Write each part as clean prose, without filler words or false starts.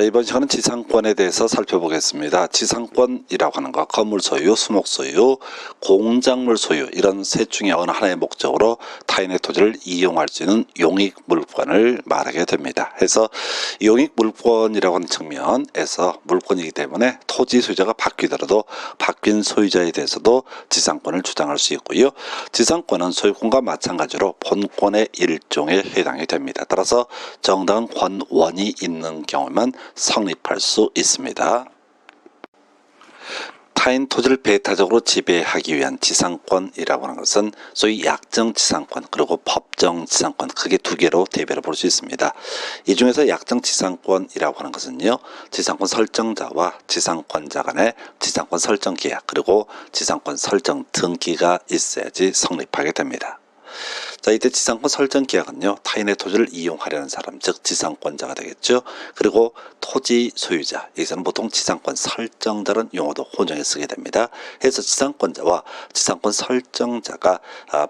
이번 시간은 지상권에 대해서 살펴보겠습니다. 지상권이라고 하는 거, 건물 소유, 수목 소유, 공작물 소유, 이런 셋 중에 어느 하나의 목적으로 타인의 토지를 이용할 수 있는 용익물권을 말하게 됩니다. 해서 용익물권이라고 하는 측면에서 물권이기 때문에 토지 소유자가 바뀌더라도 바뀐 소유자에 대해서도 지상권을 주장할 수 있고요. 지상권은 소유권과 마찬가지로 본권의 일종에 해당이 됩니다. 따라서 정당한 권원이 있는 경우만 성립할 수 있습니다. 타인 토지를 배타적으로 지배하기 위한 지상권이라고 하는 것은 소위 약정지상권 그리고 법정지상권, 크게 두 개로 대별해 볼 수 있습니다. 이 중에서 약정지상권이라고 하는 것은요, 지상권 설정자와 지상권자 간의 지상권 설정 계약 그리고 지상권 설정 등기가 있어야지 성립하게 됩니다. 자, 이때 지상권 설정 계약은요, 타인의 토지를 이용하려는 사람, 즉 지상권자가 되겠죠. 그리고 토지 소유자, 여기서는 보통 지상권 설정자라는 용어도 혼용해 쓰게 됩니다. 해서 지상권자와 지상권 설정자가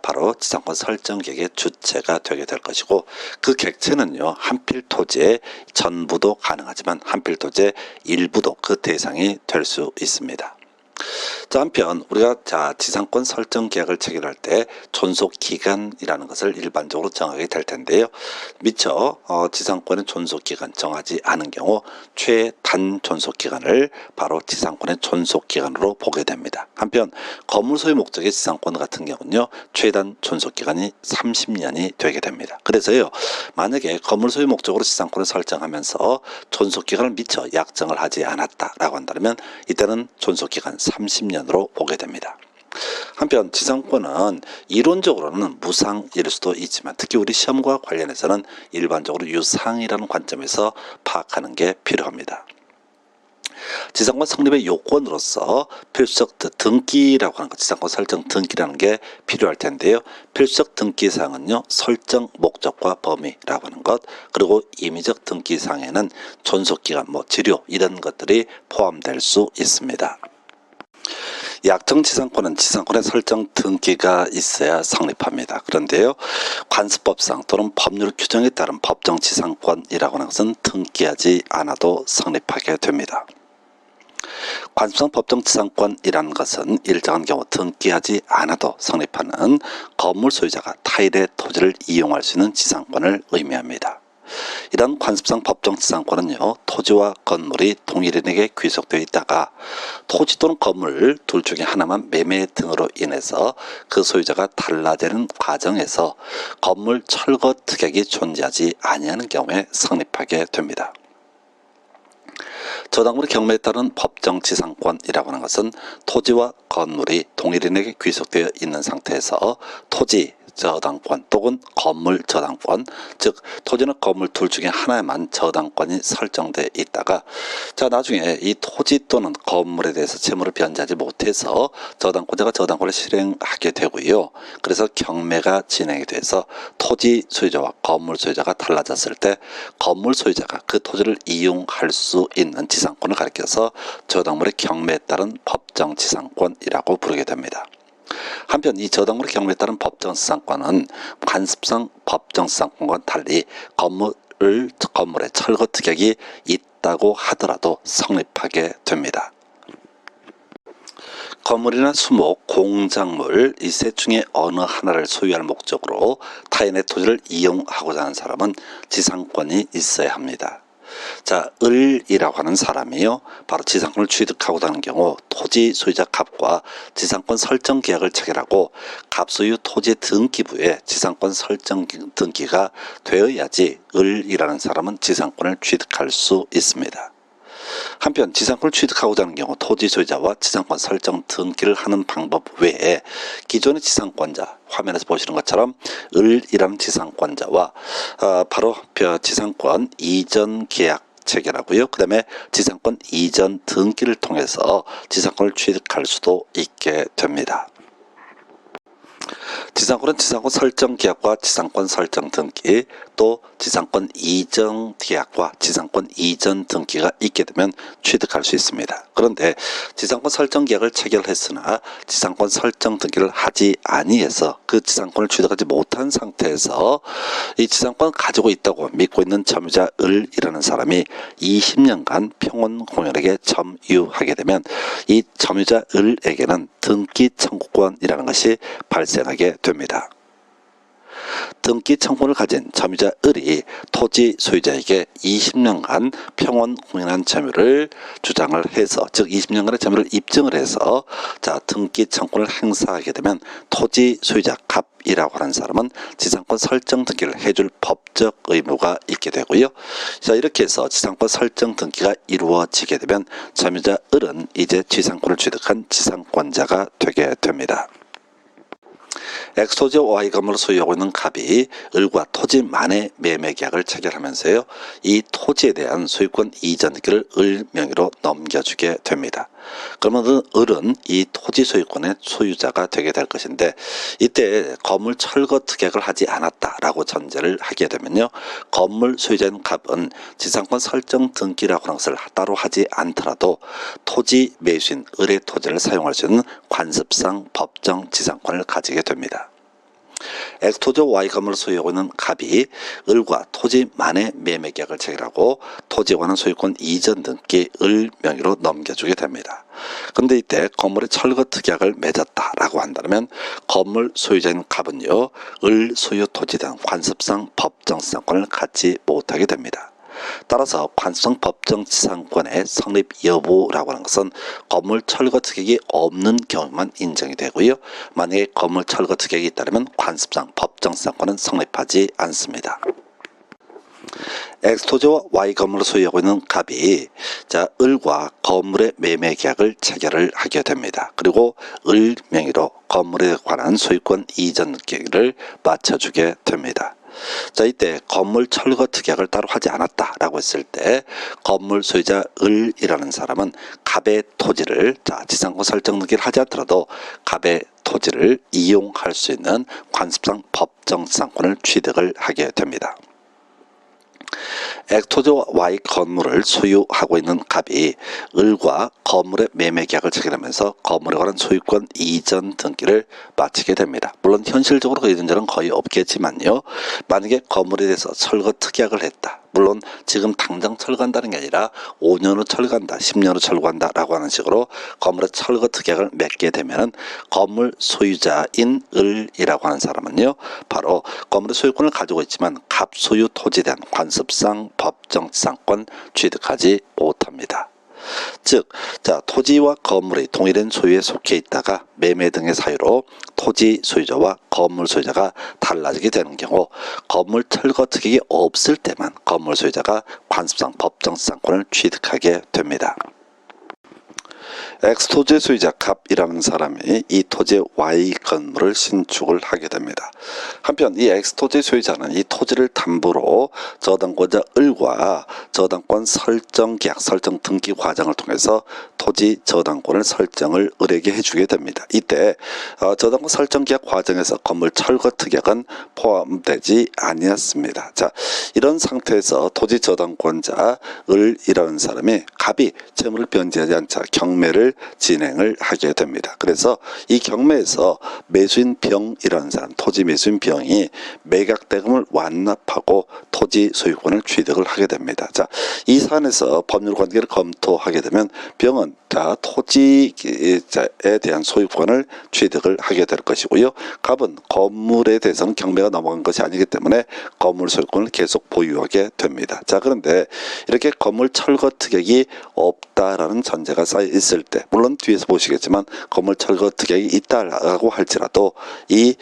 바로 지상권 설정 계약의 주체가 되게 될 것이고, 그 객체는요, 한필 토지의 전부도 가능하지만 한필 토지의 일부도 그 대상이 될 수 있습니다. 자, 한편 우리가 지상권 설정 계약을 체결할 때 존속 기간이라는 것을 일반적으로 정하게 될 텐데요. 미처 지상권의 존속 기간 정하지 않은 경우 최단 존속 기간을 바로 지상권의 존속 기간으로 보게 됩니다. 한편 건물 소유 목적의 지상권 같은 경우는요, 최단 존속 기간이 30년이 되게 됩니다. 그래서요, 만약에 건물 소유 목적으로 지상권을 설정하면서 존속 기간을 미처 약정을 하지 않았다라고 한다면 이때는 존속 기간 30년으로 보게 됩니다. 한편 지상권은 이론적으로는 무상일 수도 있지만 특히 우리 시험과 관련해서는 일반적으로 유상이라는 관점에서 파악하는 게 필요합니다. 지상권 성립의 요건으로서 필수적 등기라고 하는 것, 지상권 설정 등기라는 게 필요할 텐데요. 필수적 등기사항은요, 설정 목적과 범위라고 하는 것, 그리고 임의적 등기사항에는 존속기간, 지료 이런 것들이 포함될 수 있습니다. 약정지상권은 지상권의 설정 등기가 있어야 성립합니다. 그런데요, 관습법상 또는 법률 규정에 따른 법정지상권이라고 하는 것은 등기하지 않아도 성립하게 됩니다. 관습상 법정지상권이라는 것은 일정한 경우 등기하지 않아도 성립하는 건물 소유자가 타인의 토지를 이용할 수 있는 지상권을 의미합니다. 이런 관습상 법정지상권은요, 토지와 건물이 동일인에게 귀속되어 있다가 토지 또는 건물 둘 중에 하나만 매매 등으로 인해서 그 소유자가 달라지는 과정에서 건물 철거 특약이 존재하지 아니하는 경우에 성립하게 됩니다. 저당물의 경매에 따른 법정지상권이라고 하는 것은 토지와 건물이 동일인에게 귀속되어 있는 상태에서 토지 저당권 또는 건물 저당권, 즉 토지나 건물 둘 중에 하나에만 저당권이 설정되어 있다가 나중에 이 토지 또는 건물에 대해서 채무를 변제하지 못해서 저당권자가 저당권을 실행하게 되고요. 그래서 경매가 진행이 돼서 토지 소유자와 건물 소유자가 달라졌을 때 건물 소유자가 그 토지를 이용할 수 있는 지상권을 가리켜서 저당물의 경매에 따른 법정지상권이라고 부르게 됩니다. 한편 이 저당물의 경매에 따른 법정지상권은 관습상 법정지상권과는 달리 건물의 철거 특약이 있다고 하더라도 성립하게 됩니다. 건물이나 수목, 공작물 이 셋 중에 어느 하나를 소유할 목적으로 타인의 토지를 이용하고자 하는 사람은 지상권이 있어야 합니다. 을이라고 하는 사람이요, 바로 지상권을 취득하고자 하는 경우 토지 소유자 갑과 지상권 설정 계약을 체결하고 갑 소유 토지 등기부에 지상권 설정 등기가 되어야지 을이라는 사람은 지상권을 취득할 수 있습니다. 한편 지상권을 취득하고자 하는 경우 토지 소유자와 지상권 설정 등기를 하는 방법 외에 기존의 지상권자, 화면에서 보시는 것처럼 을이라는 지상권자와 바로 지상권 이전 계약 체결하고요. 그 다음에 지상권 이전 등기를 통해서 지상권을 취득할 수도 있게 됩니다. 지상권은 지상권 설정 계약과 지상권 설정 등기, 또 지상권 이전 계약과 지상권 이전 등기가 있게 되면 취득할 수 있습니다. 그런데 지상권 설정 계약을 체결했으나 지상권 설정 등기를 하지 아니해서 그 지상권을 취득하지 못한 상태에서 이 지상권을 가지고 있다고 믿고 있는 점유자 을이라는 사람이 20년간 평원공연에게 점유하게 되면 이 점유자 을에게는 등기 청구권이라는 것이 발생하게 됩니다. 등기 청구권을 가진 점유자 을이 토지 소유자에게 20년간 평원공연한 점유를 주장을 해서, 즉 20년간의 점유를 입증을 해서 등기 청구권을 행사하게 되면 토지 소유자 갑이라고 하는 사람은 지상권 설정 등기를 해줄 법적 의무가 있게 되고요. 자, 이렇게 해서 지상권 설정 등기가 이루어지게 되면 점유자 을은 이제 지상권을 취득한 지상권자가 되게 됩니다. X토지와 Y 건물을 소유하고 있는 갑이 을과 토지 만의 매매 계약을 체결하면서요, 이 토지에 대한 소유권 이전기를 을 명의로 넘겨주게 됩니다. 그러면 을은 이 토지 소유권의 소유자가 되게 될 것인데, 이때 건물 철거 특약을 하지 않았다라고 전제를 하게 되면요, 건물 소유자인 갑은 지상권 설정 등기라고 하는 것을 따로 하지 않더라도 토지 매수인 을의 토지를 사용할 수 있는 관습상 법정 지상권을 가지게 됩니다. X토지와 Y 건물을 소유하고 있는 갑이 을과 토지 만의 매매 계약을 체결하고 토지에 관한 소유권 이전 등기 을 명의로 넘겨주게 됩니다. 그런데 이때 건물의 철거 특약을 맺었다라고 한다면 건물 소유자인 갑은요, 을 소유 토지에 대한 관습상 법정 지상권을 갖지 못하게 됩니다. 따라서 관습상 법정 지상권의 성립 여부라고 하는 것은 건물 철거 특약이 없는 경우만 인정이 되고요, 만약에 건물 철거 특약이 있다면 관습상 법정 지상권은 성립하지 않습니다. X토지와 Y 건물을 소유하고 있는 갑이 을과 건물의 매매 계약을 체결을 하게 됩니다. 그리고 을 명의로 건물에 관한 소유권 이전 계획을 맞춰주게 됩니다. 자, 이때 건물 철거 특약을 따로 하지 않았다라고 했을 때 건물 소유자 을이라는 사람은 갑의 토지를 지상권 설정 등기를 하지 않더라도 갑의 토지를 이용할 수 있는 관습상 법정 지상권을 취득을 하게 됩니다. X토지와 Y 건물을 소유하고 있는 갑이 을과 건물의 매매 계약을 체결하면서 건물에 관한 소유권 이전 등기를 마치게 됩니다. 물론 현실적으로 그 이전자는 거의 없겠지만요, 만약에 건물에 대해서 철거 특약을 했다, 물론 지금 당장 철거한다는 게 아니라 5년 후 철거한다, 10년 후 철거한다 라고 하는 식으로 건물의 철거 특약을 맺게 되면 건물 소유자인 을이라고 하는 사람은요, 바로 건물의 소유권을 가지고 있지만 갑 소유 토지에 대한 관습상 법정 지상권 취득하지 못합니다. 즉, 토지와 건물이 동일한 소유에 속해 있다가 매매 등의 사유로 토지 소유자와 건물 소유자가 달라지게 되는 경우 건물 철거 특약이 없을 때만 건물 소유자가 관습상 법정 지상권을 취득하게 됩니다. X토지 소유자 갑이라는 사람이 이 토지의 Y 건물을 신축을 하게 됩니다. 한편 이 X토지 소유자는 이 토지를 담보로 저당권자 을과 저당권 설정 계약 설정 등기 과정을 통해서 토지 저당권을 설정을 을에게 해주게 됩니다. 이때 저당권 설정 계약 과정에서 건물 철거 특약은 포함되지 아니었습니다. 자, 이런 상태에서 토지 저당권자 을이라는 사람이 갑이 채무를 변제하지 않자 경매를 진행을 하게 됩니다. 그래서 이 경매에서 매수인 병이라는 사람, 토지 매수인 병이 매각 대금을 완납하고 토지 소유권을 취득을 하게 됩니다. 자, 이 사안에서 법률 관계를 검토하게 되면 병은 토지에 대한 소유권을 취득을 하게 될 것이고요, 갑은 건물에 대해서는 경매가 넘어간 것이 아니기 때문에 건물 소유권을 계속 보유하게 됩니다. 자, 그런데 이렇게 건물 철거 특약이 없다라는 전제가 쌓여 있을 때, 물론 뒤에서 보시겠지만 건물 철거 특약이 있다라고 할지라도 이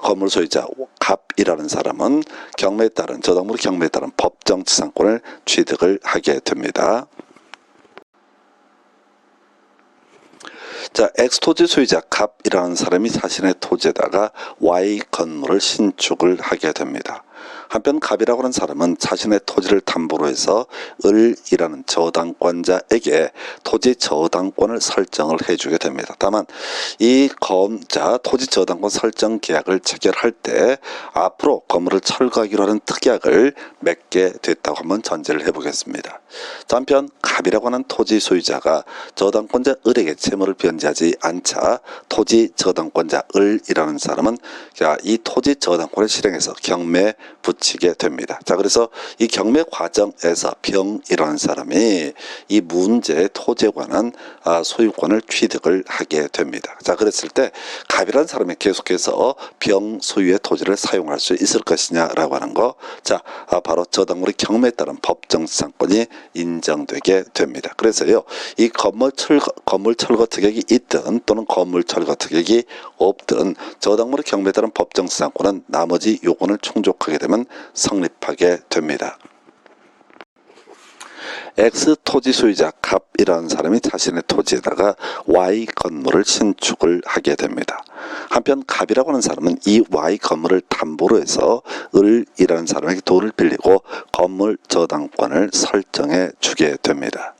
건물 소유자 갑이라는 사람은 경매에 따른 저당물 경매에 따른 법정 지상권을 취득을 하게 됩니다. 자, X토지 소유자 갑이라는 사람이 자신의 토지에다가 Y 건물을 신축을 하게 됩니다. 한편 갑이라고 하는 사람은 자신의 토지를 담보로 해서 을이라는 저당권자에게 토지 저당권을 설정을 해주게 됩니다. 다만 이 토지 저당권 설정 계약을 체결할 때 앞으로 건물을 철거하기로 하는 특약을 맺게 됐다고 한번 전제를 해보겠습니다. 한편 갑이라고 하는 토지 소유자가 저당권자 을에게 채무를 변제하지 않자 토지 저당권자 을이라는 사람은 이 토지 저당권을 실행해서 경매에 붙이게 됩니다. 자, 그래서 이 경매 과정에서 병이라는 사람이 이 문제의 토지에 관한 소유권을 취득을 하게 됩니다. 자, 그랬을 때 갑이라는 사람이 계속해서 병 소유의 토지를 사용할 수 있을 것이냐라고 하는 거. 자, 바로 저당물의 경매에 따른 법정지상권이 인정되게 됩니다. 그래서요, 이 건물 철거 특약이 있든 또는 건물 철거 특약이 없든 저당물의 경매에 따른 법정지상권은 나머지 요건을 충족하게 되면 성립하게 됩니다. X 토지 소유자 갑이라는 사람이 자신의 토지에다가 Y 건물을 신축을 하게 됩니다. 한편 갑이라고 하는 사람은 이 Y 건물을 담보로 해서 을이라는 사람에게 돈을 빌리고 건물 저당권을 설정해 주게 됩니다.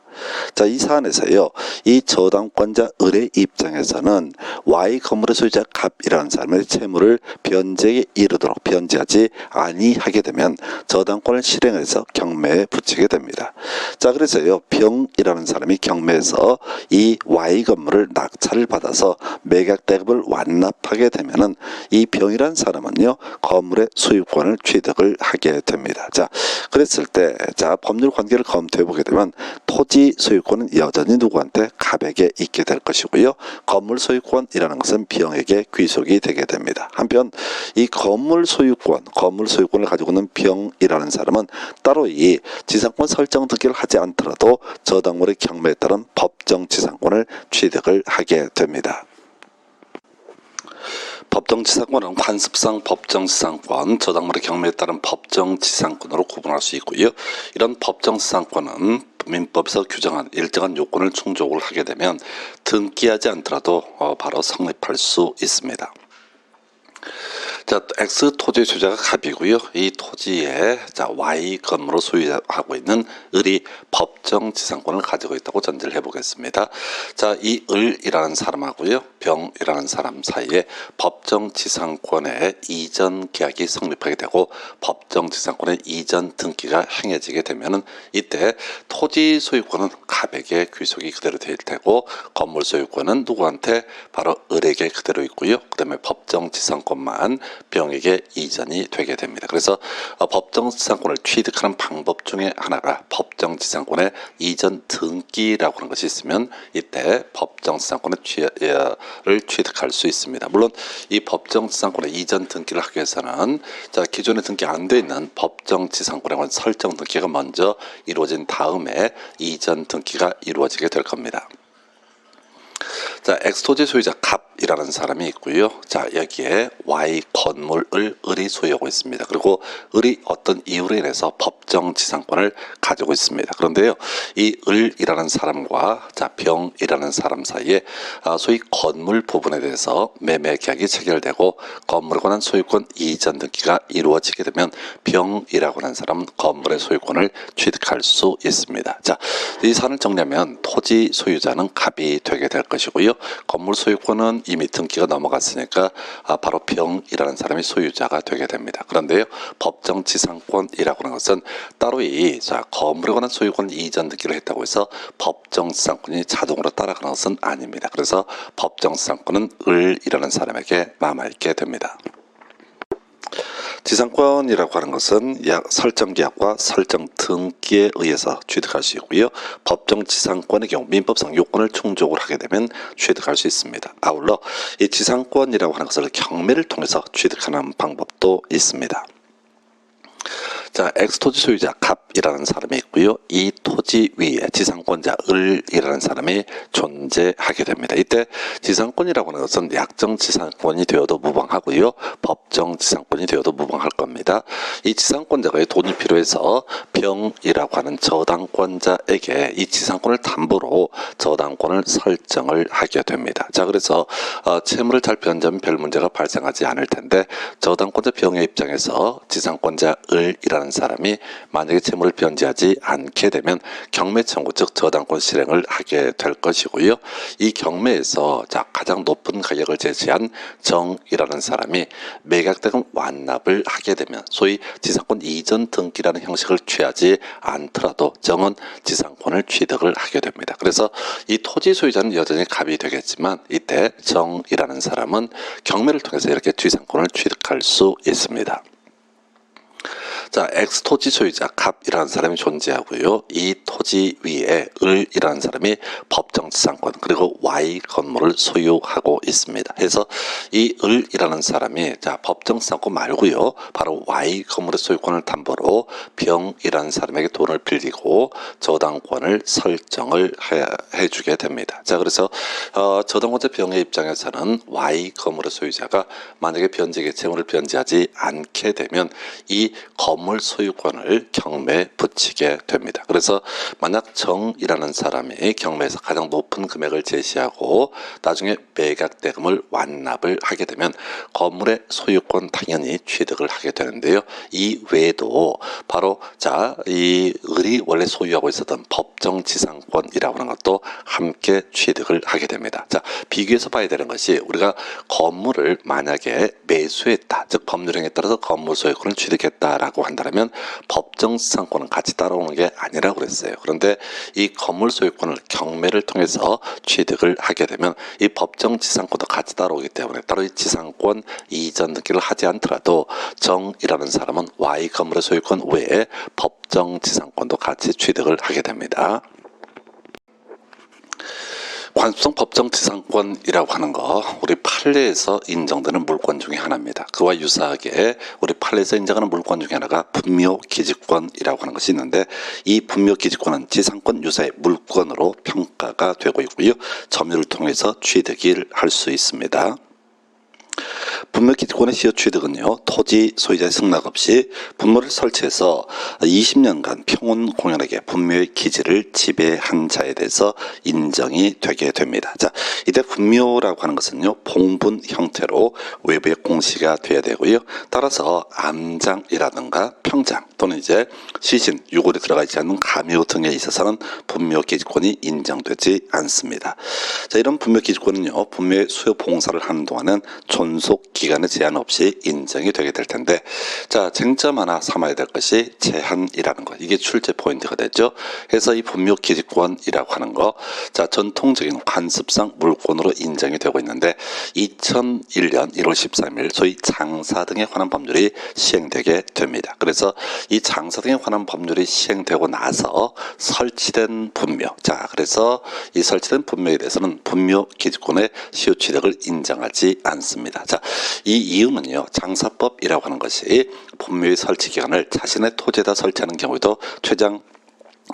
자, 이 사안에서요, 이 저당권자 을의 입장에서는 Y 건물의 소유자 갑이라는 사람의 채무를 변제에 이르도록 변제하지 아니하게 되면 저당권을 실행해서 경매에 붙이게 됩니다. 자, 그래서요, 병이라는 사람이 경매에서 이 Y 건물을 낙찰을 받아서 매각 대금을 완납하게 되면은 이 병이라는 사람은요, 건물의 소유권을 취득을 하게 됩니다. 자, 그랬을 때, 자, 법률 관계를 검토해 보게 되면 토지 소유권은 여전히 누구한테? 갑에게 있게 될 것이고요. 건물 소유권이라는 것은 병에게 귀속이 되게 됩니다. 한편 이 건물 소유권을 가지고 있는 병이라는 사람은 따로 이 지상권 설정 등기를 하지 않더라도 저당물의 경매에 따른 법정 지상권을 취득을 하게 됩니다. 법정지상권은 관습상 법정지상권, 저당물의 경매에 따른 법정지상권으로 구분할 수 있고요. 이런 법정지상권은 민법에서 규정한 일정한 요건을 충족을 하게 되면 등기하지 않더라도 바로 성립할 수 있습니다. 자, X 토지 소유자가 갑이고요. 이 토지에 Y 건물을 소유하고 있는 을이 법정 지상권을 가지고 있다고 전제를 해보겠습니다. 자, 이 을이라는 사람하고요, 병이라는 사람 사이에 법정 지상권의 이전 계약이 성립하게 되고 법정 지상권의 이전 등기가 행해지게 되면은 이때 토지 소유권은 갑에게 귀속이 그대로 될 테고 건물 소유권은 누구한테? 바로 을에게 그대로 있고요. 그다음에 법정 지상권만 병에게 이전이 되게 됩니다. 그래서 법정지상권을 취득하는 방법 중에 하나가 법정지상권의 이전 등기라고 하는 것이 있으면 이때 법정지상권을 취득할 수 있습니다. 물론 이 법정지상권의 이전 등기를 하기 위해서는 기존에 등기 안 돼 있는 법정지상권에 관한 설정 등기가 먼저 이루어진 다음에 이전 등기가 이루어지게 될 겁니다. 자, X토지 소유자 갑이라는 사람이 있고요. 자, 여기에 Y 건물을 을이 소유하고 있습니다. 그리고 을이 어떤 이유로 인해서 법정 지상권을 가지고 있습니다. 그런데요, 이 을이라는 사람과 병이라는 사람 사이에 소위 건물 부분에 대해서 매매 계약이 체결되고 건물에 관한 소유권 이전 등기가 이루어지게 되면 병이라고 하는 사람은 건물의 소유권을 취득할 수 있습니다. 자, 이 사안을 정리하면 토지 소유자는 갑이 되게 될 것이고요. 건물 소유권은 이미 등기가 넘어갔으니까 바로 병이라는 사람이 소유자가 되게 됩니다. 그런데요, 법정지상권이라고 하는 것은 따로 이 건물에 관한 소유권 이전 등기를 했다고 해서 법정지상권이 자동으로 따라가는 것은 아닙니다. 그래서 법정지상권은 을이라는 사람에게 남아있게 됩니다. 지상권이라고 하는 것은 설정 계약과 설정 등기에 의해서 취득할 수 있고요. 법정 지상권의 경우 민법상 요건을 충족을 하게 되면 취득할 수 있습니다. 아울러 이 지상권이라고 하는 것을 경매를 통해서 취득하는 방법도 있습니다. 자, X토지 소유자 갑이라는 사람이 있고요. 이 토지 위에 지상권자 을이라는 사람이 존재하게 됩니다. 이때 지상권이라고 하는 것은 약정 지상권이 되어도 무방하고요. 법정 지상권이 되어도 무방할 겁니다. 이 지상권자가 돈이 필요해서 병이라고 하는 저당권자에게 이 지상권을 담보로 저당권을 설정을 하게 됩니다. 자, 그래서 채무를 잘 변제하면 별 문제가 발생하지 않을 텐데 저당권자 병의 입장에서 지상권자 을이라는 사람이 만약에 채무를 변제하지 않게 되면 경매 청구 즉 저당권 실행을 하게 될 것이고요. 이 경매에서 자, 가장 높은 가격을 제시한 정이라는 사람이 매각대금 완납을 하게 되면 소위 지상권 이전 등기라는 형식을 취하지 않더라도 정은 지상권을 취득을 하게 됩니다. 그래서 이 토지 소유자는 여전히 갑이 되겠지만 이때 정이라는 사람은 경매를 통해서 이렇게 지상권을 취득할 수 있습니다. 자, X토지 소유자 갑이라는 사람이 존재하고요. 이 토지 위에 을이라는 사람이 법정 지상권 그리고 Y 건물을 소유하고 있습니다. 해서 이 을이라는 사람이 자, 법정 지상권 말고요. 바로 Y 건물의 소유권을 담보로 병이라는 사람에게 돈을 빌리고 저당권을 설정을 해주게 됩니다. 자, 그래서 저당권자 병의 입장에서는 Y 건물의 소유자가 만약에 변제계 채무를 변제하지 않게 되면 이 건물 소유권을 경매에 붙이게 됩니다. 그래서 만약 정이라는 사람이 경매에서 가장 높은 금액을 제시하고 나중에 매각 대금을 완납을 하게 되면 건물의 소유권 당연히 취득을 하게 되는데요. 이 외에도 바로 자, 이 을이 원래 소유하고 있었던 법정 지상권이라고 하는 것도 함께 취득을 하게 됩니다. 자, 비교해서 봐야 되는 것이 우리가 건물을 만약에 매수했다, 즉 법률행위에 따라서 건물 소유권을 취득했다라고 한다면 법정 지상권은 같이 따라오는 게 아니라고 그랬어요. 그런데 이 건물 소유권을 경매를 통해서 취득을 하게 되면 이 법정 지상권도 같이 따라오기 때문에 따로 이 지상권 이전 등기를 하지 않더라도 정이라는 사람은 Y 건물의 소유권 외에 법정 지상권도 같이 취득을 하게 됩니다. 관습성 법정 지상권이라고 하는 거 우리 판례에서 인정되는 물권 중에 하나입니다. 그와 유사하게 우리 판례에서 인정하는 물권 중에 하나가 분묘기지권이라고 하는 것이 있는데 이 분묘기지권은 지상권 유사의 물권으로 평가가 되고 있고요. 점유를 통해서 취득을 할 수 있습니다. 분묘기지권의 시효 취득은요, 토지 소유자의 승낙 없이 분묘를 설치해서 20년간 평온 공연에게 분묘의 기지를 지배한 자에 대해서 인정이 되게 됩니다. 자, 이때 분묘라고 하는 것은요, 봉분 형태로 외부에 공시가 돼야 되고요. 따라서 암장이라든가 평장 또는 이제 시신, 유골이 들어가 있지 않는 가묘 등에 있어서는 분묘기지권이 인정되지 않습니다. 자, 이런 분묘기지권은요, 분묘의 수요 봉사를 하는 동안은 존속 기간의 제한 없이 인정이 되게 될 텐데, 자, 쟁점 하나 삼아야 될 것이 제한이라는 것, 이게 출제 포인트가 되죠. 그래서 이 분묘기지권이라고 하는 거, 자, 전통적인 관습상 물권으로 인정이 되고 있는데 2001년 1월 13일 소위 장사 등에 관한 법률이 시행되게 됩니다. 그래서 이 장사 등에 관한 법률이 시행되고 나서 설치된 분묘, 자, 그래서 이 설치된 분묘에 대해서는 분묘기지권의 시효 취득을 인정하지 않습니다. 자, 이 이유는요, 장사법이라고 하는 것이 분묘의 설치 기간을 자신의 토지에다 설치하는 경우에도 최장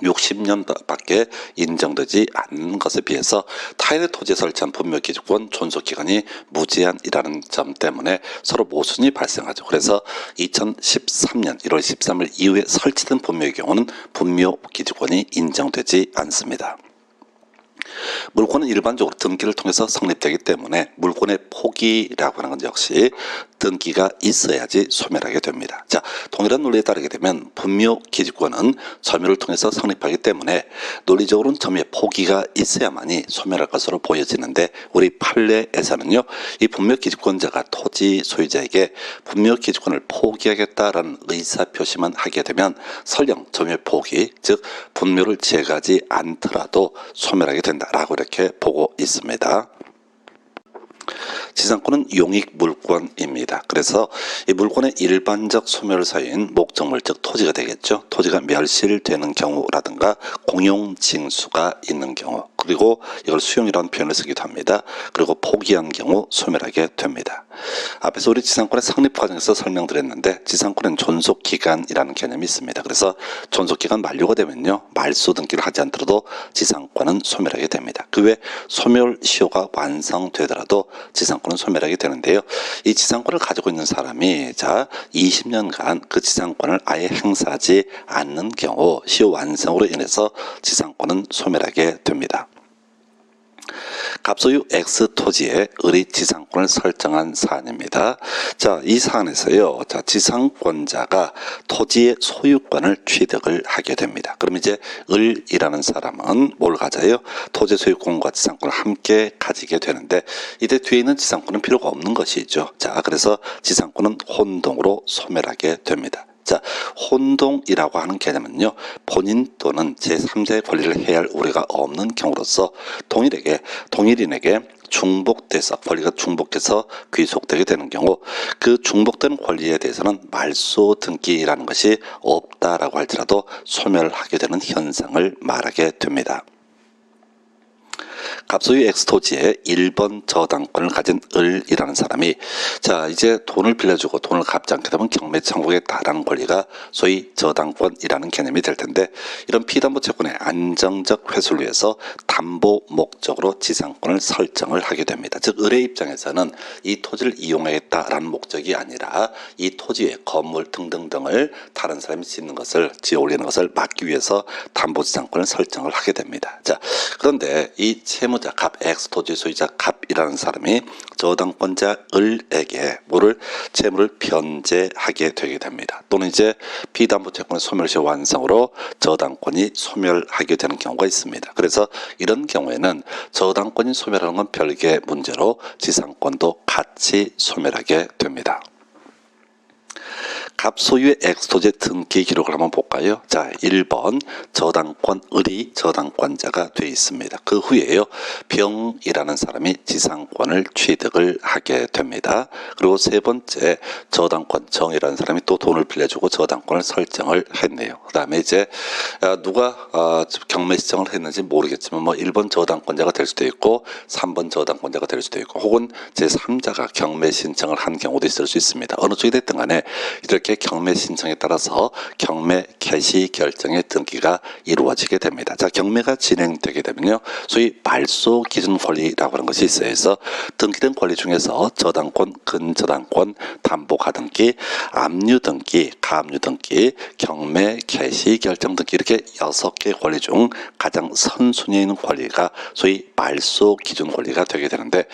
60년밖에 인정되지 않는 것에 비해서 타인의 토지에 설치한 분묘기지권 존속기간이 무제한이라는 점 때문에 서로 모순이 발생하죠. 그래서 2013년 1월 13일 이후에 설치된 분묘의 경우는 분묘기지권이 인정되지 않습니다. 물권은 일반적으로 등기를 통해서 성립되기 때문에 물권의 포기라고 하는 건 역시 등기가 있어야지 소멸하게 됩니다. 자, 동일한 논리에 따르게 되면 분묘기지권은 점유를 통해서 성립하기 때문에 논리적으로는 점유의 포기가 있어야만이 소멸할 것으로 보여지는데 우리 판례에서는요, 이 분묘기지권자가 토지 소유자에게 분묘기지권을 포기하겠다라는 의사표시만 하게 되면 설령 점유의 포기, 즉 분묘를 제거하지 않더라도 소멸하게 된다라고 이렇게 보고 있습니다. 지상권은 용익 물권입니다. 그래서 이 물권의 일반적 소멸 사유인 목적물 즉 토지가 되겠죠. 토지가 멸실되는 경우라든가 공용징수가 있는 경우, 그리고 이걸 수용이라는 표현을 쓰기도 합니다. 그리고 포기한 경우 소멸하게 됩니다. 앞에서 우리 지상권의 성립 과정에서 설명드렸는데 지상권은 존속기간이라는 개념이 있습니다. 그래서 존속기간 만료가 되면요, 말소 등기를 하지 않더라도 지상권은 소멸하게 됩니다. 그 외 소멸시효가 완성되더라도 지상권은 소멸하게 되는데요. 이 지상권을 가지고 있는 사람이 20년간 그 지상권을 아예 행사하지 않는 경우 시효 완성으로 인해서 지상권은 소멸하게 됩니다. 갑소유 X 토지에 을의 지상권을 설정한 사안입니다. 이 사안에서요, 지상권자가 토지의 소유권을 취득을 하게 됩니다. 그럼 이제 을이라는 사람은 뭘 가져요? 토지 소유권과 지상권을 함께 가지게 되는데, 이때 뒤에 있는 지상권은 필요가 없는 것이죠. 그래서 지상권은 혼동으로 소멸하게 됩니다. 혼동이라고 하는 개념은요, 본인 또는 제3자의 권리를 해할 우려가 없는 경우로서 동일인에게 중복돼서 권리가 중복해서 귀속되게 되는 경우, 그 중복된 권리에 대해서는 말소 등기라는 것이 없다라고 할지라도 소멸하게 되는 현상을 말하게 됩니다. 갑소유 X 토지에 1번 저당권을 가진 을이라는 사람이 이제 돈을 빌려주고 돈을 갚지 않게 되면 경매 청구에 달하는 권리가 소위 저당권이라는 개념이 될 텐데, 이런 피담보 채권의 안정적 회수를 위해서 담보 목적으로 지상권을 설정을 하게 됩니다. 즉 을의 입장에서는 이 토지를 이용하겠다라는 목적이 아니라 이 토지에 건물 등등등을 다른 사람이 짓는 것을 지어올리는 것을 막기 위해서 담보 지상권을 설정을 하게 됩니다. 그런데 이 채무자 갑 X 토지 소유자 갑이라는 사람이 저당권자 을에게 채무를 변제하게 되게 됩니다. 또는 이제 피담보 채권의 소멸시 완성으로 저당권이 소멸하게 되는 경우가 있습니다. 그래서 이런 경우에는 저당권이 소멸하는 건 별개의 문제로 지상권도 같이 소멸하게 됩니다. 갑소유의 X토지의 등기 기록을 한번 볼까요? 1번 저당권 을이 저당권자가 되어 있습니다. 그 후에요, 병이라는 사람이 지상권을 취득을 하게 됩니다. 그리고 세 번째 저당권 정이라는 사람이 또 돈을 빌려주고 저당권을 설정을 했네요. 그 다음에 이제 누가 경매 신청을 했는지 모르겠지만 1번 저당권자가 될 수도 있고 3번 저당권자가 될 수도 있고 혹은 제3자가 경매 신청을 한 경우도 있을 수 있습니다. 어느 쪽이 됐든 간에 이렇게 경매 신청에 따라서 경매 개시 결정의 등기가 이루어지게 됩니다. 경매가 진행되게 되면요, 소위 말소 기준 권리라고 하는 것이 있어요. 그래서 등기된 권리 중에서 저당권, 근저당권, 담보 가등기, 압류 등기, 가압류 등기, 경매 개시 결정 등기, 이렇게 6개 권리 중 가장 선순위에 있는 권리가 소위 말소 기준 권리가 되게 되는데,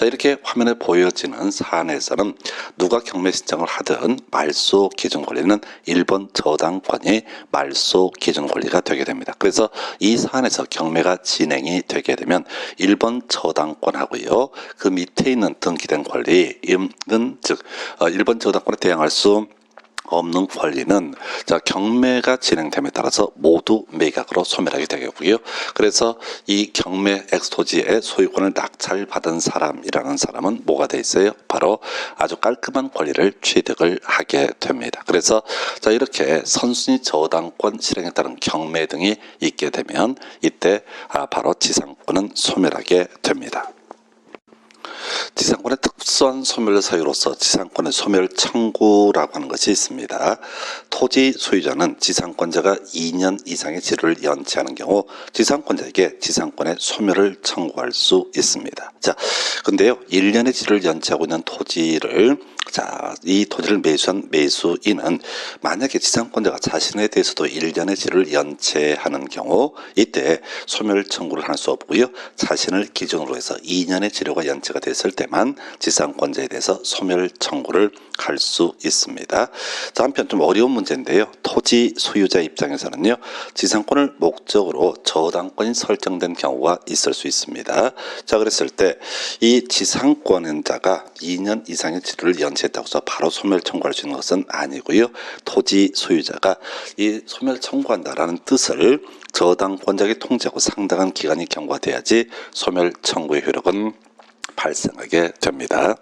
이렇게 화면에 보여지는 사안에서는 누가 경매 신청을 하든 말소 기준 권리는 1번 저당권이 말소 기준 권리가 되게 됩니다. 그래서 이 사안에서 경매가 진행이 되게 되면 1번 저당권하고요, 그 밑에 있는 등기된 권리는 즉 1번 저당권에 대항할 수 없는 권리는 경매가 진행됨에 따라서 모두 매각으로 소멸하게 되겠고요. 그래서 이 경매 X토지의 소유권을 낙찰받은 사람이라는 사람은 뭐가 돼 있어요? 바로 아주 깔끔한 권리를 취득을 하게 됩니다. 그래서 이렇게 선순위 저당권 실행에 따른 경매 등이 있게 되면 이때 바로 지상권은 소멸하게 됩니다. 지상권의 특수한 소멸 사유로서 지상권의 소멸 청구라고 하는 것이 있습니다. 토지 소유자는 지상권자가 2년 이상의 지루를 연체하는 경우 지상권자에게 지상권의 소멸을 청구할 수 있습니다. 근데요, 1년의 지루를 연체하고 있는 토지를 이 토지를 매수한 매수인은 만약에 지상권자가 자신에 대해서도 1년의 지루를 연체하는 경우 이때 소멸 청구를 할 수 없고요, 자신을 기준으로 해서 2년의 지루가 연체가 됐을 때만 지상권자에 대해서 소멸 청구를 할 수 있습니다. 한편 좀 어려운 문제인데요, 토지 소유자 입장에서는요, 지상권을 목적으로 저당권이 설정된 경우가 있을 수 있습니다. 그랬을 때 이 지상권자가 2년 이상의 지루를 연체했다고 해서 바로 소멸 청구할 수 있는 것은 아니고요, 토지 소유자가 이 소멸 청구한다라는 뜻을 저당권자에게 통지하고 상당한 기간이 경과돼야지 소멸 청구의 효력은 발생하게 됩니다.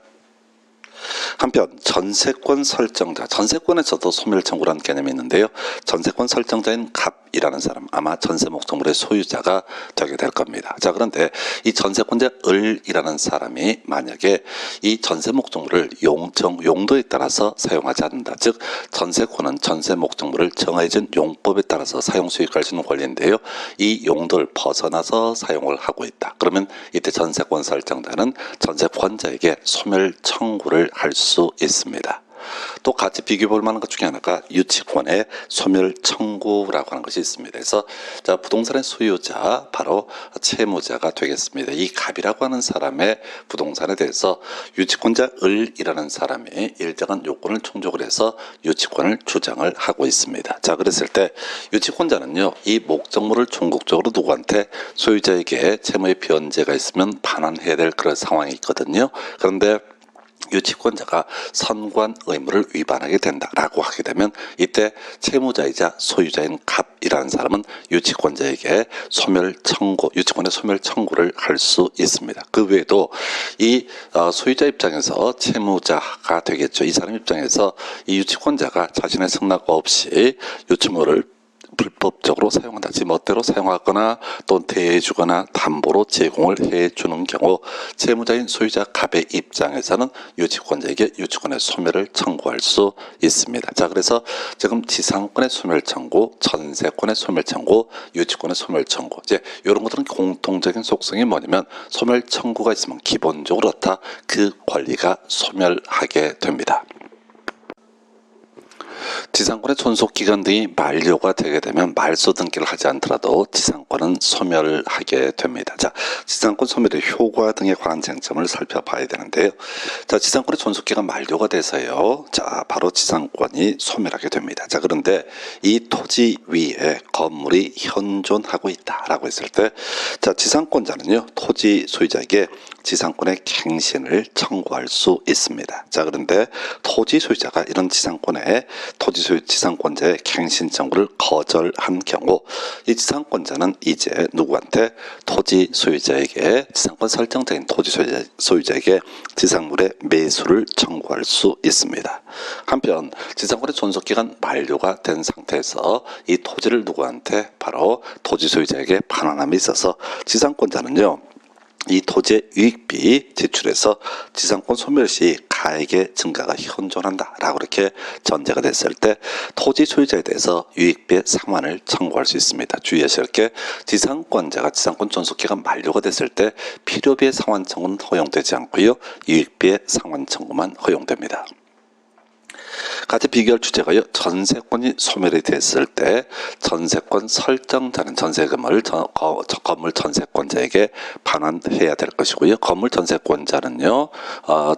한편 전세권 설정자, 전세권에서도 소멸 청구라는 개념이 있는데요. 전세권 설정자인 갑이라는 사람, 아마 전세 목적물의 소유자가 되게 될 겁니다. 자, 그런데 이 전세권자 을이라는 사람이 만약에 이 전세 목적물을 용도에 따라서 사용하지 않는다. 즉 전세권은 전세 목적물을 정해진 용법에 따라서 사용 수익할 수 있는 권리인데요. 이 용도를 벗어나서 사용을 하고 있다. 그러면 이때 전세권 설정자는 전세권자에게 소멸 청구를 할 수 있습니다. 또 같이 비교해 볼 만한 것 중에 하나가 유치권의 소멸 청구라고 하는 것이 있습니다. 그래서 자, 부동산의 소유자 바로 채무자가 되겠습니다. 이 갑이라고 하는 사람의 부동산에 대해서 유치권자 을이라는 사람이 일정한 요건을 충족을 해서 유치권을 주장을 하고 있습니다. 자, 그랬을 때 유치권자는요, 이 목적물을 궁극적으로 누구한테 소유자에게 채무의 변제가 있으면 반환해야 될 그런 상황이 있거든요. 그런데 유치권자가 선관 의무를 위반하게 된다라고 하게 되면 이때 채무자이자 소유자인 갑이라는 사람은 유치권자에게 유치권의 소멸 청구를 할 수 있습니다. 그 외에도 이 소유자 입장에서 채무자가 되겠죠. 이 사람 입장에서 이 유치권자가 자신의 승낙 없이 유치물을 불법적으로 사용한다. 지 멋대로 사용하거나 또 대해주거나 담보로 제공을 해주는 경우 채무자인 소유자 갑의 입장에서는 유치권자에게 유치권의 소멸을 청구할 수 있습니다. 자, 그래서 지금 지상권의 소멸 청구, 전세권의 소멸 청구, 유치권의 소멸 청구, 이제 이런 것들은 공통적인 속성이 뭐냐면 소멸 청구가 있으면 기본적으로 다 그 권리가 소멸하게 됩니다. 지상권의 존속기간 등이 만료가 되게 되면 말소 등기를 하지 않더라도 지상권은 소멸하게 됩니다. 자, 지상권 소멸의 효과 등에 관한 쟁점을 살펴봐야 되는데요. 자, 지상권의 존속기간 만료가 돼서요. 자, 바로 지상권이 소멸하게 됩니다. 자, 그런데 이 토지 위에 건물이 현존하고 있다라고 했을 때, 자, 지상권자는요, 토지 소유자에게 지상권의 갱신을 청구할 수 있습니다. 자, 그런데 토지 소유자가 이런 지상권자의 갱신 청구를 거절한 경우 이 지상권자는 이제 누구한테 토지 소유자에게 지상권 설정자인 토지 소유자에게 지상물의 매수를 청구할 수 있습니다. 한편 지상권의 존속기간 만료가 된 상태에서 이 토지를 누구한테 바로 토지 소유자에게 반환함에 있어서 지상권자는요, 이 토지의 유익비 지출에서 지상권 소멸 시 가액의 증가가 현존한다라고 이렇게 전제가 됐을 때 토지 소유자에 대해서 유익비의 상환을 청구할 수 있습니다. 주의하실 게 지상권자가 지상권 존속기간 만료가 됐을 때 필요비의 상환 청구는 허용되지 않고요, 유익비의 상환 청구만 허용됩니다. 같이 비교할 주제가요, 전세권이 소멸이 됐을 때 전세권 설정자는 전세금을 건물 전세권자에게 반환해야 될 것이고요, 건물 전세권자는요,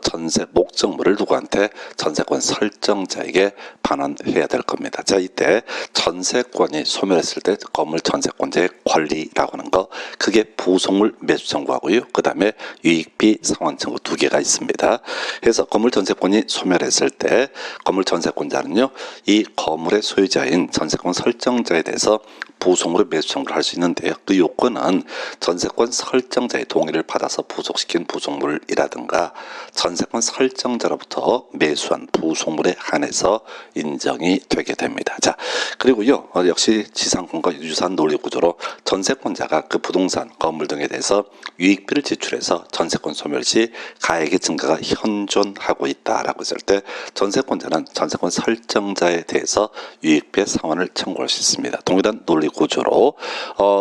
전세 목적물을 누구한테 전세권 설정자에게 반환해야 될 겁니다. 자, 이때 전세권이 소멸했을 때 건물 전세권자의 권리라고 하는 거, 그게 부속물 매수 청구하고요, 그 다음에 유익비 상환 청구 두 개가 있습니다. 그래서 건물 전세권이 소멸했을 때 건물 전세권자는요, 이 건물의 소유자인 전세권 설정자에 대해서 부속물의 매수 청구를 할 수 있는데요. 그 요건은 전세권 설정자의 동의를 받아서 부속시킨 부속물이라든가 전세권 설정자로부터 매수한 부속물에 한해서 인정이 되게 됩니다. 자, 그리고요, 역시 지상권과 유사한 논리 구조로 전세권자가 그 부동산, 건물 등에 대해서 유익비를 지출해서 전세권 소멸 시 가액의 증가가 현존하고 있다라고 했을 때 전세권자는 전세권 설정자에 대해서 유익비의 상환을 청구할 수 있습니다. 동일한 논리 구조로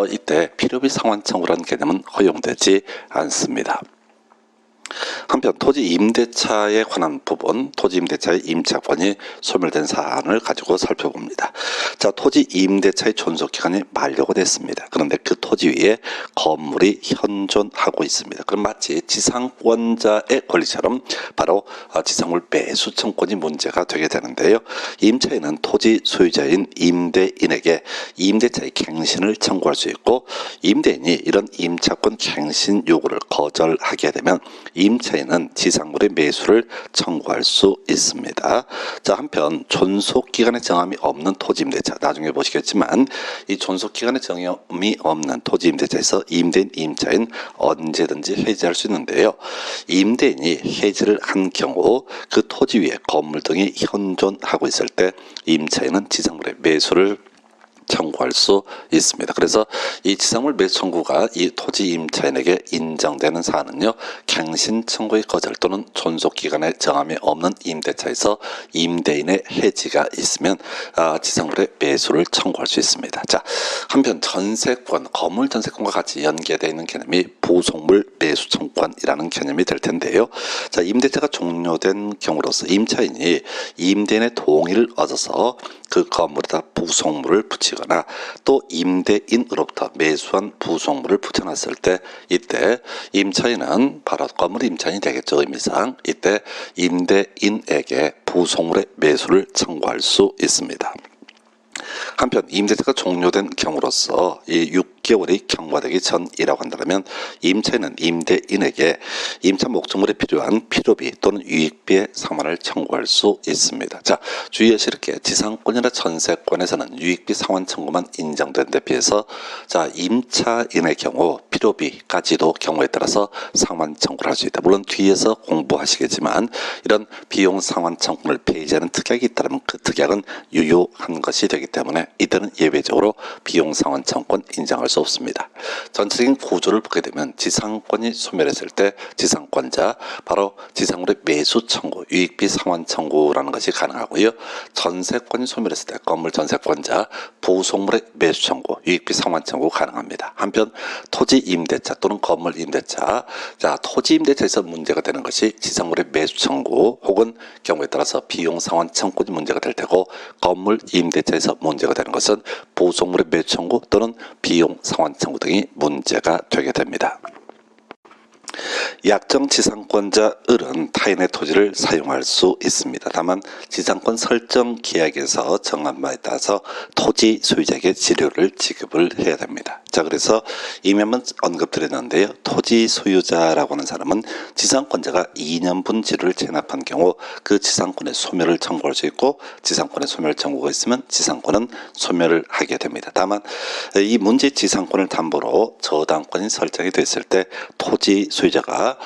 이때 필요비 상환 청구라는 개념은 허용되지 않습니다. 한편 토지 임대차에 관한 부분, 토지 임대차의 임차권이 소멸된 사안을 가지고 살펴봅니다. 자, 토지 임대차의 존속기간이 만료가 됐습니다. 그런데 그 토지 위에 건물이 현존하고 있습니다. 그럼 마치 지상권자의 권리처럼 바로 지상물 매수 청구권이 문제가 되게 되는데요. 임차인은 토지 소유자인 임대인에게 임대차의 갱신을 청구할 수 있고, 임대인이 이런 임차권 갱신 요구를 거절하게 되면 임차인은 지상물의 매수를 청구할 수 있습니다. 자, 한편 존속기간의 정함이 없는 토지임대차, 나중에 보시겠지만 이 존속기간의 정함이 없는 토지임대차에서 임대인, 임차인 언제든지 해지할 수 있는데요. 임대인이 해지를 한 경우 그 토지 위에 건물 등이 현존하고 있을 때 임차인은 지상물의 매수를 청구할 수 있습니다. 그래서 이 지상물 매수 청구가 이 토지 임차인에게 인정되는 사안은요, 갱신 청구의 거절 또는 존속 기간의 정함이 없는 임대차에서 임대인의 해지가 있으면 지상물의 매수를 청구할 수 있습니다. 자, 한편 전세권, 건물 전세권과 같이 연계되어 있는 개념이 부속물 매수 청구권이라는 개념이 될 텐데요. 자, 임대차가 종료된 경우로서 임차인이 임대인의 동의를 얻어서 그 건물에다 부속물을 붙이거나 또 임대인으로부터 매수한 부속물을 붙여놨을 때 이때 임차인은 바로 건물 임차인이 되겠죠. 의미상 이때 임대인에게 부속물의 매수를 청구할 수 있습니다. 한편 임대차가 종료된 경우로서 이 6개월이 경과되기 전이라고 한다면 임차인은 임대인에게 임차 목적물에 필요한 필요비 또는 유익비의 상환을 청구할 수 있습니다. 자, 주의하시 이렇게 지상권이나 전세권에서는 유익비 상환 청구만 인정되는 데 비해서 자, 임차인의 경우 필요비까지도 경우에 따라서 상환 청구를 할 수 있다. 물론 뒤에서 공부하시겠지만 이런 비용 상환 청구를 폐지하는 특약이 있다면 그 특약은 유효한 것이 되기 때문에 이들은 예외적으로 비용 상환 청구권 인정할 수 없습니다. 전체적인 구조를 보게 되면 지상권이 소멸했을 때 지상권자 바로 지상물의 매수 청구, 유익비 상환 청구라는 것이 가능하고요. 전세권이 소멸했을 때 건물 전세권자 부속물의 매수 청구, 유익비 상환 청구 가능합니다. 한편 토지 임대차 또는 건물 임대차, 자, 토지 임대차에서 문제가 되는 것이 지상물의 매수 청구 혹은 경우에 따라서 비용 상환 청구이 문제가 될 테고 건물 임대차에서 문제가 되는 것은 부속물의 매수 청구 또는 비용 상환 청구 등이 문제가 되게 됩니다. 약정 지상권자을은 타인의 토지를 사용할 수 있습니다. 다만 지상권 설정 계약에서 정한 바에 따라서 토지 소유자에게 지료를 지급을 해야 됩니다. 자, 그래서 이미 한번 언급드렸는데요. 토지 소유자라고 하는 사람은 지상권자가 2년분 지료를 체납한 경우 그 지상권의 소멸을 청구할 수 있고 지상권의 소멸 청구가 있으면 지상권은 소멸을 하게 됩니다. 다만 이 문제 지상권을 담보로 저당권이 설정이 됐을 때 토지 소유자가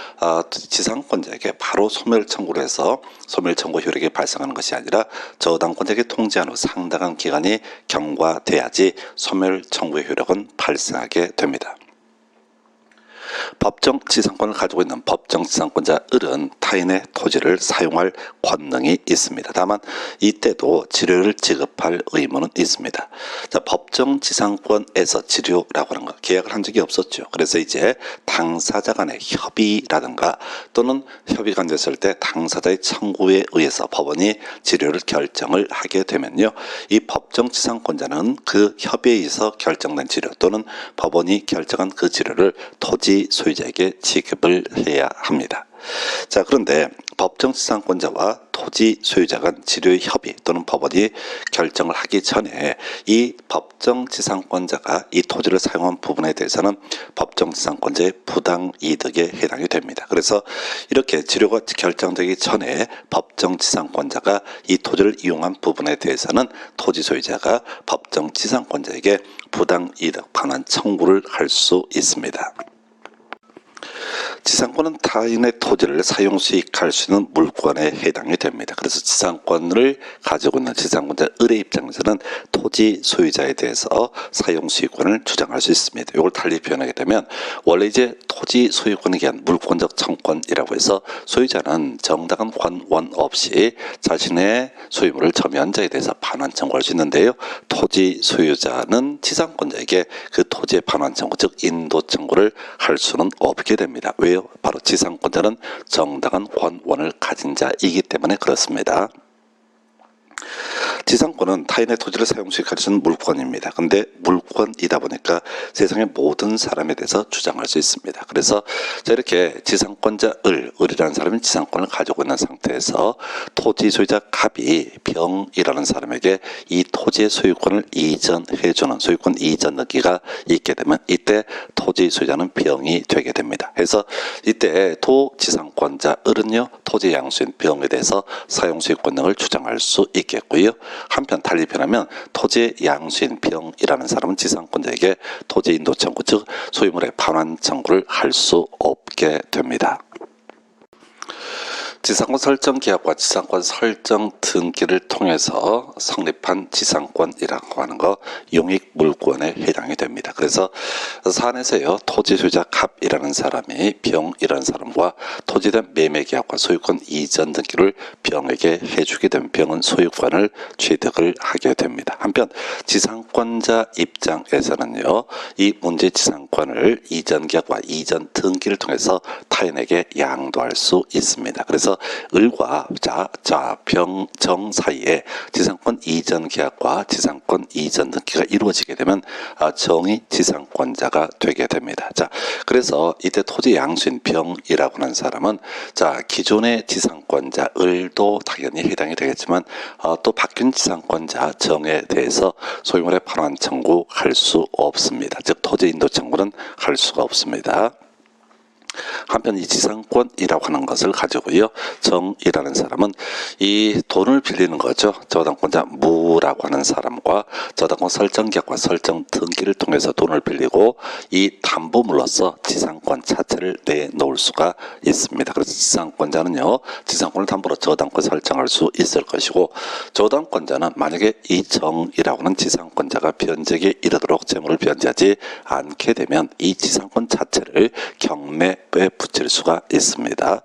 지상권자에게 바로 소멸 청구를 해서 소멸 청구 효력이 발생하는 것이 아니라 저당권자에게 통지한 후 상당한 기간이 경과돼야지 소멸 청구의 효력은 발생하게 됩니다. 법정 지상권을 가지고 있는 법정 지상권자을은 타인의 토지를 사용할 권능이 있습니다. 다만 이때도 지료를 지급할 의무는 있습니다. 자, 법정 지상권에서 지료라고 하는 것 계약을 한 적이 없었죠. 그래서 이제 당사자 간의 협의라든가 또는 협의가 안 됐을 때 당사자의 청구에 의해서 법원이 지료를 결정을 하게 되면요. 이 법정 지상권자는 그 협의에 의해서 결정된 지료 또는 법원이 결정한 그 지료를 토지 소유자에게 지급을 해야 합니다. 자, 그런데 법정 지상권자와 토지 소유자 간 지료의 협의 또는 법원이 결정을 하기 전에 이 법정 지상권자가 이 토지를 사용한 부분에 대해서는 법정 지상권자의 부당 이득에 해당이 됩니다. 그래서 이렇게 지료가 결정되기 전에 법정 지상권자가 이 토지를 이용한 부분에 대해서는 토지 소유자가 법정 지상권자에게 부당 이득 반환 청구를 할 수 있습니다. 지상권은 타인의 토지를 사용 수익할 수 있는 물권에 해당이 됩니다. 그래서 지상권을 가지고 있는 지상권자을의 입장에서는 토지 소유자에 대해서 사용 수익권을 주장할 수 있습니다. 이걸 달리 표현하게 되면 원래 이제 토지 소유권에 의한 물권적 청권이라고 해서 소유자는 정당한 관원 없이 자신의 소유물을 점유한 자에 대해서 반환 청구할 수 있는데요. 토지 소유자는 지상권자에게 그 토지의 반환 청구, 즉 인도 청구를 할 수는 없게 됩니다. 왜요? 바로 지상권자는 정당한 권원을 가진 자이기 때문에 그렇습니다. 지상권은 타인의 토지를 사용 수익할 수 있는 물권입니다. 근데 물권이다 보니까 세상의 모든 사람에 대해서 주장할 수 있습니다. 그래서 이렇게 지상권자을이라는 사람이 지상권을 가지고 있는 상태에서 토지 소유자 갑이 병이라는 사람에게 이 토지의 소유권을 이전해주는 소유권 이전 능기가 있게 되면 이때 토지 소유자는 병이 되게 됩니다. 그래서 이때 지상권자을은요 토지 양수인 병에 대해서 사용 수익권 등을 주장할 수 있겠고요. 한편 달리 표현하면 토지의 양수인 병이라는 사람은 지상권자에게 토지 인도 청구 즉 소유물의 반환 청구를 할 수 없게 됩니다. 지상권 설정 계약과 지상권 설정 등기를 통해서 성립한 지상권이라고 하는 거 용익 물권에 해당이 됩니다. 그래서 사안에서요, 토지 소유자 갑이라는 사람이 병이라는 사람과 토지에 대한 매매 계약과 소유권 이전 등기를 병에게 해주게 되면 병은 소유권을 취득을 하게 됩니다. 한편 지상권자 입장에서는요, 이 문제 지상권을 이전 계약과 이전 등기를 통해서 타인에게 양도할 수 있습니다. 그래서 을과 병, 정 사이에 지상권 이전 계약과 지상권 이전 등기가 이루어지게 되면 정이 지상권자가 되게 됩니다. 자, 그래서 이때 토지 양수인 병이라고 하는 사람은 기존의 지상권자 을도 당연히 해당이 되겠지만 또 바뀐 지상권자 정에 대해서 소위 말해 반환 청구할 수 없습니다. 즉 토지 인도 청구는 할 수가 없습니다. 한편 이 지상권이라고 하는 것을 가지고요, 정이라는 사람은 이 돈을 빌리는 거죠. 저당권자 무라고 하는 사람과 저당권 설정 계약과 설정 등기를 통해서 돈을 빌리고 이 담보물로서 지상권 자체를 내놓을 수가 있습니다. 그래서 지상권자는요, 지상권을 담보로 저당권 설정할 수 있을 것이고, 저당권자는 만약에 이 정이라고 하는 지상권자가 변제에 이르도록 재물을 변제하지 않게 되면 이 지상권 자체를 경매 에 붙일 수가 있습니다.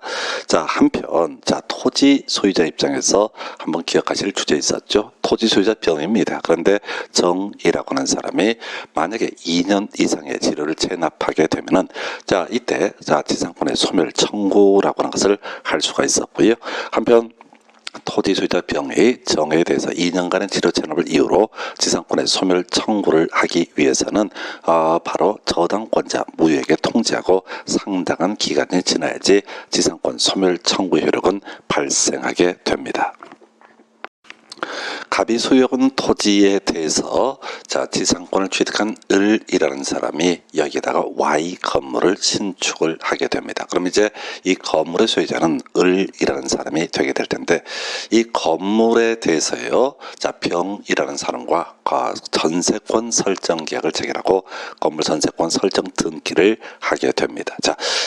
자, 한편 토지 소유자 입장에서 한번 기억하실 주제 있었죠. 토지 소유자 병입니다. 그런데 정이라고 하는 사람이 만약에 2년 이상의 지료를 체납하게 되면은 이때 지상권의 소멸 청구라고 하는 것을 할 수가 있었고요. 한편 토지 소유자 병의 정에 대해서 2년간의 지료 체납을 이유로 지상권의 소멸 청구를 하기 위해서는 바로 저당권자 무에게 통지하고 상당한 기간이 지나야지 지상권 소멸 청구 효력은 발생하게 됩니다. 갑이 소유한 토지에 대해서 지상권을 취득한 을이라는 사람이 여기다가 Y 건물을 신축을 하게 됩니다. 그럼 이제 이 건물의 소유자는 을이라는 사람이 되게 될 텐데, 이 건물에 대해서요, 병이라는 사람과 전세권 설정 계약을 체결하고 건물 전세권 설정 등기를 하게 됩니다.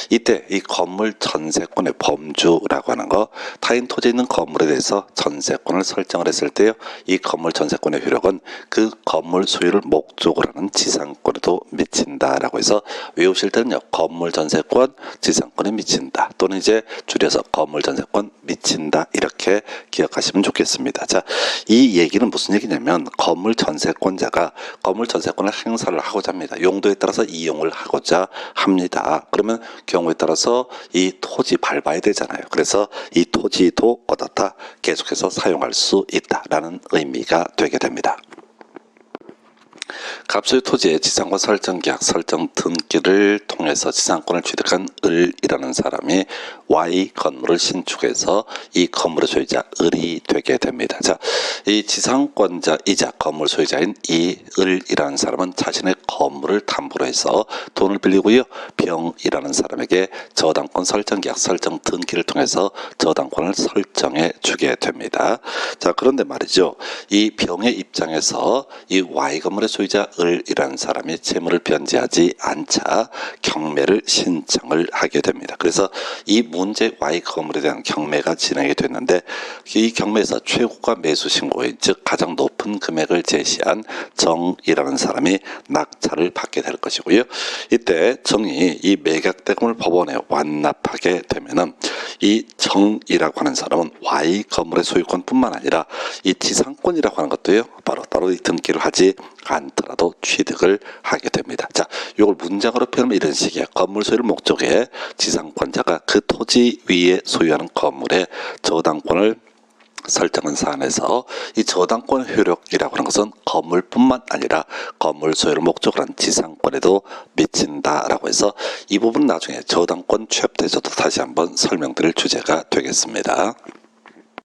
이때 이 건물 전세권의 범주라고 하는 거, 타인 토지에 있는 건물에 대해서 전세권을 설정을 했을 때요, 이 건물 전세권의 효력은 그 건물 소유를 목적으로 하는 지상권에도 미친다라고 해서 외우실 때는요, 건물 전세권 지상권에 미친다, 또는 이제 줄여서 건물 전세권 미친다, 이렇게 기억하시면 좋겠습니다. 이 얘기는 무슨 얘기냐면, 건물 전세권자가 건물 전세권을 행사를 하고자 합니다. 용도에 따라서 이용을 하고자 합니다. 그러면 경우에 따라서 이 토지 밟아야 되잖아요. 그래서 이 토지도 어떻다, 계속해서 사용할 수 있다라는 의미가 되게 됩니다. 갑소유 토지의 지상권 설정 계약 설정 등기를 통해서 지상권을 취득한 을이라는 사람이 Y 건물을 신축해서 이 건물의 소유자 을이 되게 됩니다. 이 지상권자이자 건물 소유자인 이 을이라는 사람은 자신의 건물을 담보로 해서 돈을 빌리고요, 병이라는 사람에게 저당권 설정 계약 설정 등기를 통해서 저당권을 설정해 주게 됩니다. 그런데 말이죠, 이 병의 입장에서 이 Y 건물의 소유자 을이라는 사람이 채무를 변제하지 않자 경매를 신청을 하게 됩니다. 그래서 이 문제 Y 건물에 대한 경매가 진행이 됐는데, 이 경매에서 최고가 매수 신고인, 즉 가장 높은 금액을 제시한 정이라는 사람이 낙찰을 받게 될 것이고요. 이때 정이 이 매각 대금을 법원에 완납하게 되면은 이 정이라고 하는 사람은 Y 건물의 소유권뿐만 아니라 이 지상권이라고 하는 것도요, 따로 이 등기를 하지 않더라도 취득을 하게 됩니다. 이걸 문장으로 표현하면 이런 식이에요. 건물 소유를 목적에 지상권자가 그 토지 위에 소유하는 건물의 저당권을 설정한 사안에서 이 저당권 효력이라고 하는 것은 건물뿐만 아니라 건물 소유를 목적으로 한 지상권에도 미친다라고 해서 이 부분은 나중에 저당권 취합 때에서도 다시 한번 설명드릴 주제가 되겠습니다.